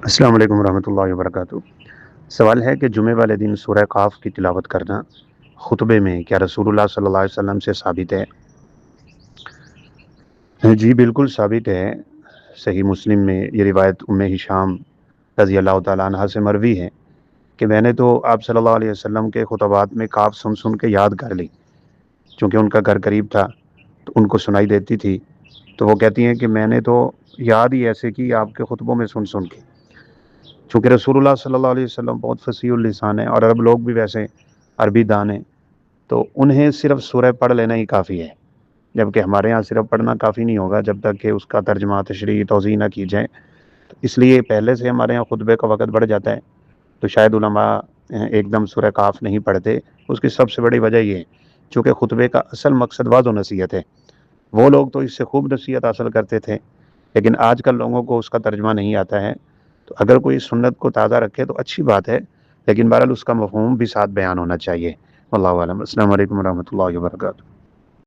السلام علیکم ورحمۃ اللہ وبرکاتہ۔ سوال ہے کہ جمعے والے دن سورہ قاف کی تلاوت کرنا خطبے میں کیا رسول اللہ صلی اللہ علیہ وسلم سے ثابت ہے؟ جی بالکل ثابت ہے۔ صحیح مسلم میں یہ روایت ام ہشام رضی اللہ تعالیٰ عنہ سے مروی ہے کہ میں نے تو آپ صلی اللہ علیہ وسلم کے خطبات میں قاف سن سن کے یاد کر لی، چونکہ ان کا گھر قریب تھا تو ان کو سنائی دیتی تھی، تو وہ کہتی ہیں کہ میں نے تو یاد ہی ایسے کی آپ کے خطبوں میں سن سن کے۔ چونکہ رسول اللہ صلی اللہ علیہ وسلم بہت فصیح اللسان ہے اور عرب لوگ بھی ویسے عربی دان ہیں، تو انہیں صرف سورہ پڑھ لینا ہی کافی ہے، جبکہ ہمارے ہاں صرف پڑھنا کافی نہیں ہوگا جب تک کہ اس کا ترجمہ تشریح توضیح نہ کی جائے۔ تو اس لیے پہلے سے ہمارے ہاں خطبے کا وقت بڑھ جاتا ہے، تو شاید علماء ایک دم سورہ قاف نہیں پڑھتے۔ اس کی سب سے بڑی وجہ یہ ہے چونکہ خطبے کا اصل مقصد واعظ و نصیحت ہے، وہ لوگ تو اس سے خوب نصیحت حاصل کرتے تھے، لیکن آج کل لوگوں کو اس کا ترجمہ نہیں آتا ہے۔ تو اگر کوئی سنت کو تازہ رکھے تو اچھی بات ہے، لیکن بہرحال اس کا مفہوم بھی ساتھ بیان ہونا چاہیے۔ واللہ اعلم۔ السلام علیکم ورحمۃ اللہ وبرکاتہ۔